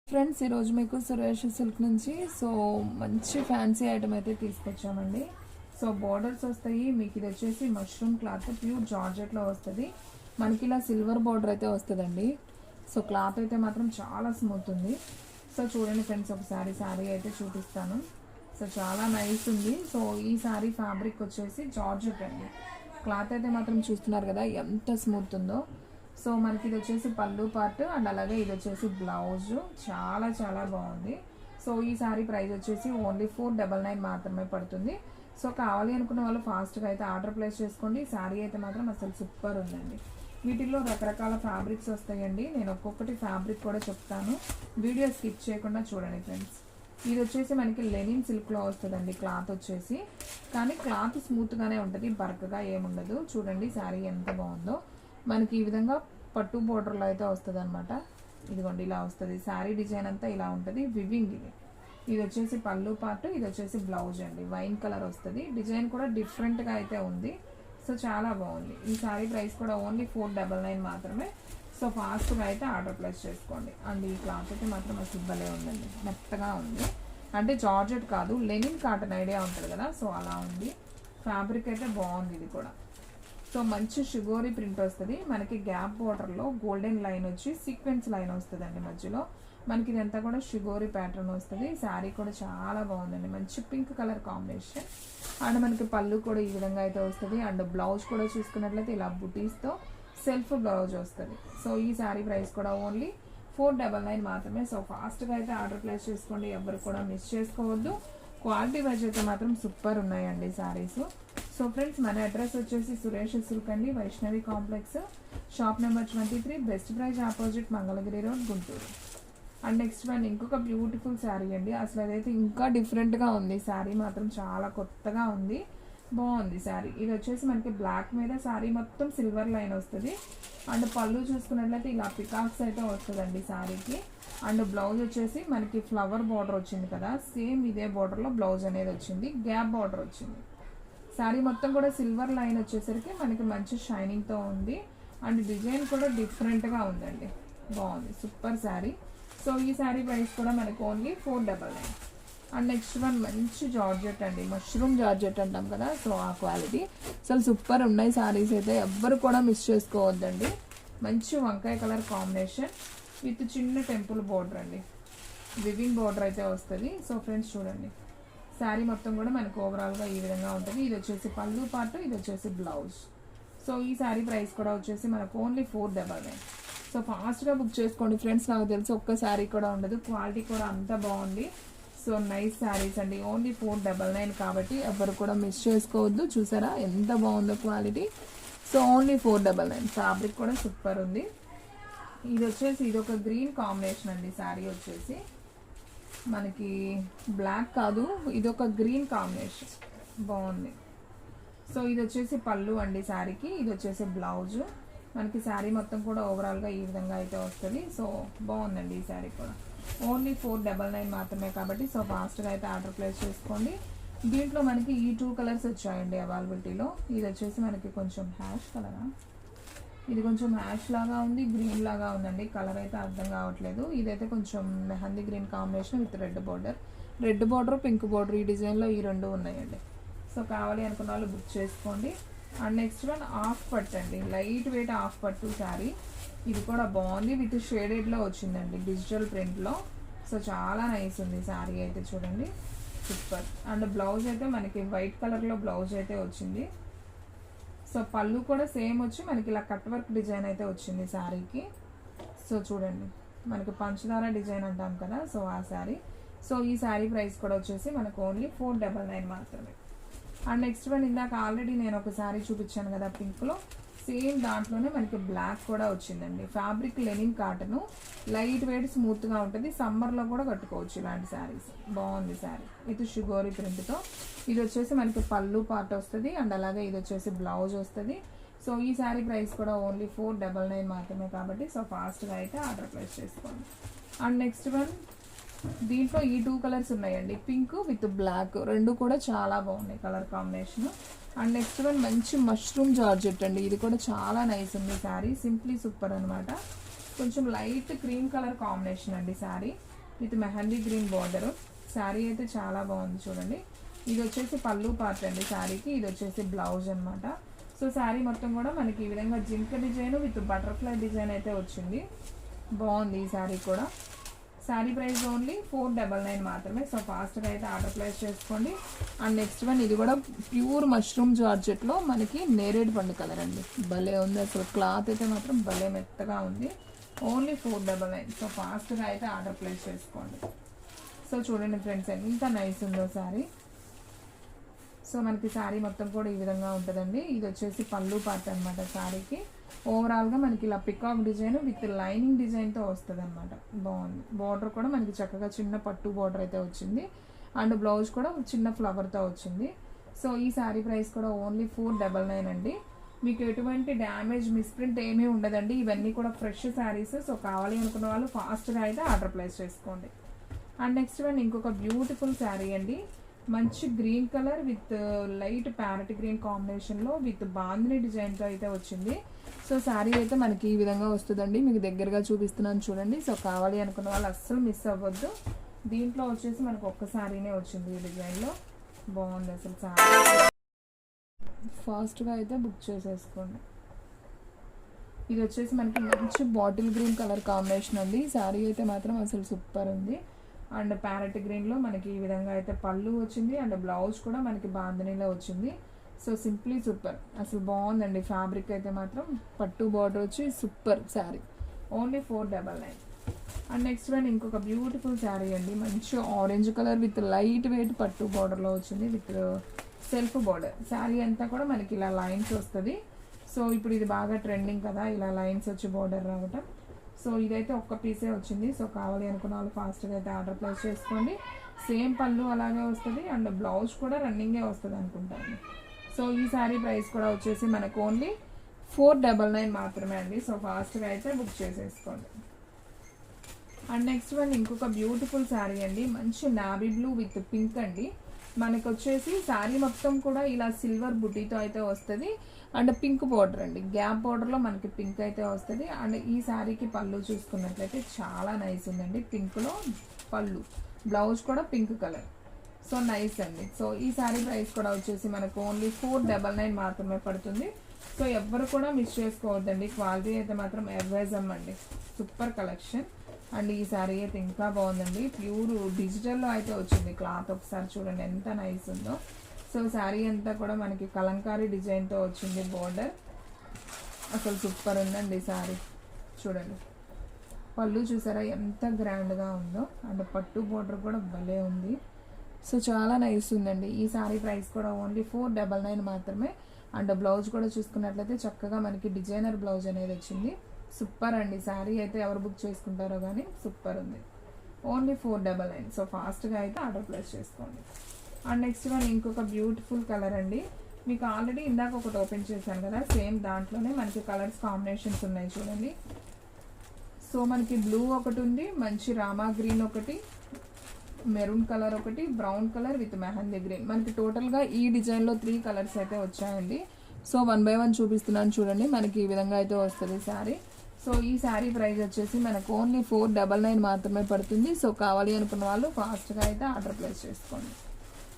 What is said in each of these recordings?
Friends ఈరోజు మీకు Suresh silk నుంచి మంచి ఫ్యాన్సీ ఐటమ్ అయితే తీసుకొచ్చామండి. బోర్డర్స్ వస్తాయి మీకు. ఇది వచ్చేసి మష్రూమ్ క్లాత్ ప్యూర్ జార్జెట్లో వస్తుంది. మనకి ఇలా సిల్వర్ బోర్డర్ అయితే వస్తుందండి. క్లాత్ అయితే మాత్రం చాలా స్మూత్ ఉంది. చూడండి ఫ్రెండ్స్, ఒకసారి శారీ అయితే చూపిస్తాను. చాలా నైస్ ఉంది. ఈ శారీ ఫ్యాబ్రిక్ వచ్చేసి జార్జెట్ అండి. క్లాత్ అయితే మాత్రం చూస్తున్నారు కదా ఎంత స్మూత్ ఉందో. మనకి ఇది వచ్చేసి పళ్ళు పార్ట్ అండ్ అలాగే ఇది వచ్చేసి బ్లౌజ్. చాలా చాలా బాగుంది. ఈ సారీ ప్రైస్ వచ్చేసి ఓన్లీ 499 మాత్రమే పడుతుంది. కావాలి అనుకున్న వాళ్ళు ఫాస్ట్గా అయితే ఆర్డర్ ప్లేస్ చేసుకోండి. శారీ అయితే మాత్రం అసలు సూపర్ ఉందండి. వీటిల్లో రకరకాల ఫ్యాబ్రిక్స్ వస్తాయండి. నేను ఒక్కొక్కటి ఫ్యాబ్రిక్ కూడా చెప్తాను, వీడియో స్కిప్ చేయకుండా చూడండి ఫ్రెండ్స్. ఇది వచ్చేసి మనకి లెనిన్ సిల్క్లో వస్తుందండి క్లాత్ వచ్చేసి. కానీ క్లాత్ స్మూత్గానే ఉంటుంది, బరకగా ఏముండదు. చూడండి శారీ ఎంత బాగుందో. మనకి ఈ విధంగా పట్టు బోర్డర్లో అయితే వస్తుంది అనమాట. ఇదిగోండి ఇలా వస్తుంది. శారీ డిజైన్ అంతా ఇలా ఉంటుంది. వివింగ్ ఇది వచ్చేసి పళ్ళు పార్ట్, ఇది వచ్చేసి బ్లౌజ్ అండి. వైన్ కలర్ వస్తుంది. డిజైన్ కూడా డిఫరెంట్గా అయితే ఉంది. చాలా బాగుంది. ఈ శారీ ప్రైస్ కూడా ఓన్లీ 499 మాత్రమే. ఫాస్ట్గా అయితే ఆర్డర్ ప్లేస్ చేసుకోండి. అండ్ ఈ క్లాత్ అయితే మాత్రం అసలు భలే ఉందండి, మెత్తగా ఉంది. అంటే జార్జెట్ కాదు, లెనిన్ కాటన్ ఐడియా ఉంటుంది కదా, అలా ఉంది. ఫ్యాబ్రిక్ అయితే బాగుంది. ఇది కూడా మంచి షుగోరీ ప్రింట్ వస్తుంది. మనకి గ్యాప్ బోర్డర్లో గోల్డెన్ లైన్ వచ్చి సీక్వెన్స్ లైన్ వస్తుందండి మధ్యలో. మనకి ఇదంతా కూడా షుగోరీ ప్యాటర్న్ వస్తుంది. శారీ కూడా చాలా బాగుందండి, మంచి పింక్ కలర్ కాంబినేషన్. అండ్ మనకి పళ్ళు కూడా ఈ విధంగా అయితే వస్తుంది. అండ్ బ్లౌజ్ కూడా చూసుకున్నట్లయితే ఇలా బుటీస్తో సెల్ఫ్ బ్లౌజ్ వస్తుంది. ఈ శారీ ప్రైస్ కూడా ఓన్లీ 499 మాత్రమే. ఫాస్ట్గా అయితే ఆర్డర్ ప్లేస్ చేసుకోండి, ఎవరు కూడా మిస్ చేసుకోవద్దు. క్వాలిటీ వైజ్ అయితే మాత్రం సూపర్ ఉన్నాయండి శారీస్. ఫ్రెండ్స్, మన అడ్రస్ వచ్చేసి సురేష్ సిల్క్ అండి, Vaishnavi complex, shop number 23, best praise opposite Mangalagiri road, Guntur. And next one ఇంకొక బ్యూటిఫుల్ శారీ అండి. అసలు అదైతే ఇంకా డిఫరెంట్గా ఉంది. శారీ మాత్రం చాలా కొత్తగా ఉంది, బాగుంది శారీ. ఇది వచ్చేసి మనకి బ్లాక్ మీద శారీ మొత్తం సిల్వర్ లైన్ వస్తుంది. అండ్ పళ్ళు చూసుకున్నట్లయితే ఇలా పికాక్స్ అయితే వస్తుందండి శారీకి. అండ్ బ్లౌజ్ వచ్చేసి మనకి ఫ్లవర్ బార్డర్ వచ్చింది కదా, సేమ్ ఇదే బార్డర్లో బ్లౌజ్ అనేది వచ్చింది. గ్యాప్ బార్డర్ వచ్చింది. శారీ మొత్తం కూడా సిల్వర్ లైన్ వచ్చేసరికి మనకి మంచి షైనింగ్తో ఉంది. అండ్ డిజైన్ కూడా డిఫరెంట్గా ఉందండి, బాగుంది, సూపర్ శారీ. ఈ శారీ ప్రైస్ కూడా మనకి ఓన్లీ 499. అండ్ నెక్స్ట్ వన్ మంచి జార్జెట్ అండి, మష్రూమ్ జార్జెట్ అంటాం కదా, ఆ క్వాలిటీ అసలు సూపర్ ఉన్నాయి శారీస్ అయితే. ఎవ్వరు కూడా మిస్ చేసుకోవద్దండి. మంచి వంకాయ కలర్ కాంబినేషన్ విత్ చిన్న టెంపుల్ బోర్డర్ అండి, వివింగ్ బోర్డర్ అయితే వస్తుంది. ఫ్రెండ్స్ చూడండి, శారీ మొత్తం కూడా మనకు ఓవరాల్గా ఈ విధంగా ఉంటుంది. ఇది వచ్చేసి పళ్ళు పార్ట్, ఇది వచ్చేసి బ్లౌజ్. ఈ శారీ ప్రైస్ కూడా వచ్చేసి మనకు ఓన్లీ 499. ఫాస్ట్గా బుక్ చేసుకోండి ఫ్రెండ్స్. నాకు తెలిసి ఒక్క శారీ కూడా ఉండదు, క్వాలిటీ కూడా అంత బాగుంది. నైస్ శారీస్ అండి, ఓన్లీ 499 కాబట్టి ఎవరు కూడా మిస్ చేసుకోవద్దు. చూసారా ఎంత బాగుందో క్వాలిటీ. ఓన్లీ 499. ఫ్యాబ్రిక్ కూడా సూపర్ ఉంది. ఇది వచ్చేసి ఇది ఒక గ్రీన్ కాంబినేషన్ అండి. శారీ వచ్చేసి మనకి బ్లాక్ కాదు, ఇది ఒక గ్రీన్ కాంబినేషన్, బాగుంది. ఇది వచ్చేసి పళ్ళు అండి శారీకి, ఇది వచ్చేసి బ్లౌజ్. మనకి శారీ మొత్తం కూడా ఓవరాల్గా ఈ విధంగా అయితే వస్తుంది. బాగుందండి ఈ శారీ కూడా. ఓన్లీ 499 మాత్రమే కాబట్టి ఫాస్ట్గా అయితే ఆర్డర్ ప్లేస్ చేసుకోండి. దీంట్లో మనకి ఈ 2 కలర్స్ వచ్చాయండి అవైలబిలిటీలో. ఇది వచ్చేసి మనకి కొంచెం హ్యాష్ కలరా, ఇది కొంచెం హ్యాష్ లాగా ఉంది, గ్రీన్ లాగా ఉందండి. కలర్ అయితే అర్థం కావట్లేదు. ఇదైతే కొంచెం mehndi green combination with red border, pink border. ఈ డిజైన్లో ఈ రెండు ఉన్నాయండి. కావాలి అనుకున్న వాళ్ళు బుక్ చేసుకోండి. అండ్ నెక్స్ట్ వన్ హాఫ్ పట్టు అండి, లైట్ వెయిట్ హాఫ్ పట్టు శారీ. ఇది కూడా బాగుంది, విత్ షేడెడ్లో వచ్చిందండి, డిజిటల్ ప్రింట్లో. చాలా నైస్ ఉంది శారీ అయితే, చూడండి సూపర్. అండ్ బ్లౌజ్ అయితే మనకి వైట్ కలర్లో బ్లౌజ్ అయితే వచ్చింది. పళ్ళు కూడా సేమ్ వచ్చి మనకి ఇలా కట్ వర్క్ డిజైన్ అయితే వచ్చింది శారీకి. చూడండి మనకి పంచదార డిజైన్ అంటాం కదా, ఆ శారీ. ఈ శారీ ప్రైస్ కూడా వచ్చేసి మనకు ఓన్లీ 499 మాత్రమే. అండ్ నెక్స్ట్ వన్ ఇందాక ఆల్రెడీ నేను ఒక శారీ చూపించాను కదా పింక్లో, సేమ్ దాంట్లోనే మనకి బ్లాక్ కూడా వచ్చిందండి. Fabric Lenin cotton, light weight స్మూత్గా ఉంటుంది. సమ్మర్లో కూడా కట్టుకోవచ్చు ఇలాంటి శారీస్. బాగుంది శారీ ఇది షుగోరీ ప్రింట్తో. ఇది వచ్చేసి మనకి పళ్ళు పార్ట్ వస్తుంది. అండ్ అలాగే ఇది వచ్చేసి బ్లౌజ్ వస్తుంది. ఈ శారీ ప్రైస్ కూడా ఓన్లీ 499 మాత్రమే కాబట్టి ఫాస్ట్గా అయితే ఆర్డర్ ప్లేస్ చేసుకోండి. అండ్ నెక్స్ట్ వన్ దీంట్లో ఈ 2 కలర్స్ ఉన్నాయండి, పింక్ విత్ బ్లాక్. రెండు కూడా చాలా బాగున్నాయి colour combination. And next one మంచి మష్రూమ్ జార్జెట్ అండి. ఇది కూడా చాలా నైస్ ఉంది శారీ, సింప్లీ సూపర్ అనమాట. కొంచెం లైట్ క్రీమ్ కలర్ కాంబినేషన్ అండి sari. With mehndi green border. Sari అయితే చాలా బాగుంది చూడండి. ఇది వచ్చేసి పళ్ళు పార్ట్ అండి శారీకి, ఇది వచ్చేసి బ్లౌజ్ అనమాట. సో శారీ మొత్తం కూడా మనకి ఈ విధంగా జింక డిజైన్ విత్ బటర్ఫ్లై డిజైన్ అయితే వచ్చింది. బాగుంది ఈ శారీ కూడా. శారీ ప్రైస్ ఓన్లీ 499 మాత్రమే. సో ఫాస్ట్గా అయితే ఆర్డర్ ప్లేస్ చేసుకోండి. అండ్ నెక్స్ట్ వన్ ఇది కూడా ప్యూర్ మష్రూమ్ జార్జెట్లో మనకి నేరేడు పండు కలర్ అండి. భలే ఉంది అసలు. క్లాత్ అయితే మాత్రం భలే మెత్తగా ఉంది. ఓన్లీ 499. సో ఫాస్ట్గా అయితే ఆర్డర్ ప్లేస్ చేసుకోండి. సో చూడండి ఫ్రెండ్స్ ఎంత నైస్ ఉందో శారీ. సో మనకి శారీ మొత్తం కూడా ఈ విధంగా ఉంటుందండి. ఇది వచ్చేసి పళ్ళు పార్ట్ అనమాట శారీకి. ఓవరాల్గా మనకి ఇలా పికాక్ డిజైన్ విత్ లైనింగ్ డిజైన్తో వస్తుంది అనమాట. బాగుంది. బార్డర్ కూడా మనకి చక్కగా చిన్న పట్టు బార్డర్ అయితే వచ్చింది. అండ్ బ్లౌజ్ కూడా చిన్న ఫ్లవర్తో వచ్చింది. సో ఈ శారీ ప్రైస్ కూడా ఓన్లీ 499 అండి. మీకు ఎటువంటి డ్యామేజ్ మిస్ప్రింట్ ఏమీ ఉండదండి. ఇవన్నీ కూడా ఫ్రెష్ శారీస్. సో కావాలి అనుకున్న వాళ్ళు ఫాస్ట్గా అయితే ఆర్డర్ ప్లేస్ చేసుకోండి. అండ్ నెక్స్ట్ వన్ ఇంకొక బ్యూటిఫుల్ శారీ అండి. మంచి green colour with light parrot green కాంబినేషన్లో విత్ బాందిని డిజైన్తో అయితే వచ్చింది. సో శారీ అయితే మనకి ఈ విధంగా వస్తుందండి. మీకు దగ్గరగా చూపిస్తున్నాను చూడండి. సో కావాలి అనుకున్న వాళ్ళు అస్సలు మిస్ అవ్వద్దు. దీంట్లో వచ్చేసి మనకు ఒక్క శారీనే వచ్చింది ఈ డిజైన్లో. బాగుంది అసలు శారీ. ఫాస్ట్గా అయితే బుక్ చేసేసుకోండి. ఇది వచ్చేసి మనకి మంచి బాటిల్ గ్రీన్ కలర్ కాంబినేషన్ అండి. శారీ అయితే మాత్రం అసలు సూపర్ ఉంది. అండ్ ప్యారెట్ గ్రీన్లో మనకి ఈ విధంగా అయితే పళ్ళు వచ్చింది. అండ్ బ్లౌజ్ కూడా మనకి బాందినీలో వచ్చింది. సో సింప్లీ సూపర్ అసలు బాగుందండి. ఫ్యాబ్రిక్ అయితే మాత్రం పట్టు బార్డర్ వచ్చి super sari. Only 499. And next one ఇంకొక బ్యూటిఫుల్ శారీ అండి. మంచి orange colour with light weight పట్టు బార్డర్లో వచ్చింది విత్ సెల్ఫ్ బార్డర్. శారీ అంతా కూడా మనకి ఇలా లైన్స్ వస్తుంది. సో ఇప్పుడు ఇది బాగా ట్రెండింగ్ కదా, ఇలా లైన్స్ వచ్చి బార్డర్ రావటం. సో ఇదైతే ఒక్క పీసే వచ్చింది. సో కావాలి అనుకున్న వాళ్ళు ఫాస్ట్గా అయితే ఆర్డర్ ప్లేస్ చేసుకోండి. సేమ్ పళ్ళు అలాగే వస్తుంది. అండ్ బ్లౌజ్ కూడా రన్నింగే వస్తుంది అనుకుంటాను. సో ఈ శారీ ప్రైస్ కూడా వచ్చేసి మనకు ఓన్లీ 499 మాత్రమే అండి. సో ఫాస్ట్గా అయితే బుక్ చేసేసుకోండి. అండ్ నెక్స్ట్ వన్ ఇంకొక బ్యూటిఫుల్ శారీ అండి. మంచి నావీ బ్లూ విత్ పింక్ అండి. మనకు వచ్చేసి శారీ మొత్తం కూడా ఇలా సిల్వర్ బుటీతో అయితే వస్తుంది. అండ్ పింక్ బార్డర్ అండి. గ్యాప్ బార్డర్లో మనకి పింక్ అయితే వస్తుంది. అండ్ ఈ శారీకి పళ్ళు చూసుకున్నట్లయితే చాలా నైస్ ఉందండి. పింక్లో పళ్ళు, బ్లౌజ్ కూడా పింక్ కలర్. సో నైస్ అండి. సో ఈ శారీ ప్రైస్ కూడా వచ్చేసి మనకు ఓన్లీ 499 మాత్రమే పడుతుంది. సో ఎవ్వరు కూడా మిస్ చేసుకోవద్దండి. క్వాలిటీ అయితే మాత్రం ఎర్వైజమ్ అండి. Super collection. అండ్ ఈ శారీ అయితే ఇంకా బాగుందండి. ప్యూర్ డిజిటల్లో అయితే వచ్చింది క్లాత్. ఒకసారి చూడండి ఎంత నైస్ ఉందో. సో శారీ అంతా కూడా మనకి కలంకారీ డిజైన్తో వచ్చింది బార్డర్. అసలు సూపర్ ఉందండి శారీ. చూడండి పళ్ళు చూసారా ఎంత గ్రాండ్గా ఉందో. అండ్ పట్టు బార్డర్ కూడా భలే ఉంది. సో చాలా నైస్ ఉందండి. ఈ శారీ ప్రైస్ కూడా ఓన్లీ 499 మాత్రమే. అండ్ బ్లౌజ్ కూడా చూసుకున్నట్లయితే చక్కగా మనకి డిజైనర్ బ్లౌజ్ అనేది వచ్చింది. సూపర్ అండి. శారీ అయితే ఎవరు బుక్ చేసుకుంటారో కానీ సూపర్ ఉంది. ఓన్లీ 499. సో ఫాస్ట్గా అయితే ఆర్డర్ ప్లేస్ చేసుకోండి. అండ్ నెక్స్ట్ వన్ ఇంకొక బ్యూటిఫుల్ కలర్ అండి. మీకు ఆల్రెడీ ఇందాక ఒకటి ఓపెన్ చేశాను కదా, సేమ్ దాంట్లోనే మనకి కలర్స్ కాంబినేషన్స్ ఉన్నాయి చూడండి. సో మనకి బ్లూ ఒకటి ఉంది, మంచి రామా గ్రీన్ ఒకటి, మెరూన్ కలర్ ఒకటి, brown colour with mehndi green. మనకి టోటల్గా ఈ డిజైన్లో 3 కలర్స్ అయితే వచ్చాయండి. సో 1 by 1 చూపిస్తున్నాను చూడండి. మనకి ఈ విధంగా అయితే వస్తుంది శారీ. సో ఈ శారీ ప్రైస్ వచ్చేసి మనకు ఓన్లీ 499 మాత్రమే పడుతుంది. సో కావాలి అనుకున్న వాళ్ళు ఫాస్ట్గా అయితే ఆర్డర్ ప్లేస్ చేసుకోండి.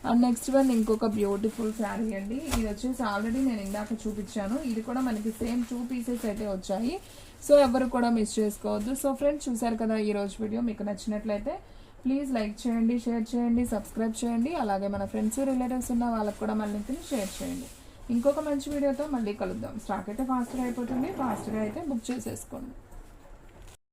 అండ్ నెక్స్ట్ వన్ ఇంకొక బ్యూటిఫుల్ శారీ అండి. ఇది వచ్చేసి ఆల్రెడీ నేను ఇందాక చూపించాను. ఇది కూడా మనకి సేమ్ 2 పీసెస్ అయితే వచ్చాయి. సో ఎవరు కూడా మిస్ చేసుకోవద్దు. సో ఫ్రెండ్స్ చూసారు కదా ఈరోజు వీడియో. మీకు నచ్చినట్లయితే ప్లీజ్ లైక్ చేయండి, షేర్ చేయండి, సబ్స్క్రైబ్ చేయండి. అలాగే మన ఫ్రెండ్స్ రిలేటివ్స్ ఉన్న వాళ్ళకి కూడా మన లింక్ని షేర్ చేయండి. ఇంకొక మంచి వీడియోతో మళ్ళీ కలుద్దాం. స్టాక్ అయితే ఫాస్ట్గా అయిపోతుంది. ఫాస్ట్గా అయితే బుక్ చేసేసుకోండి.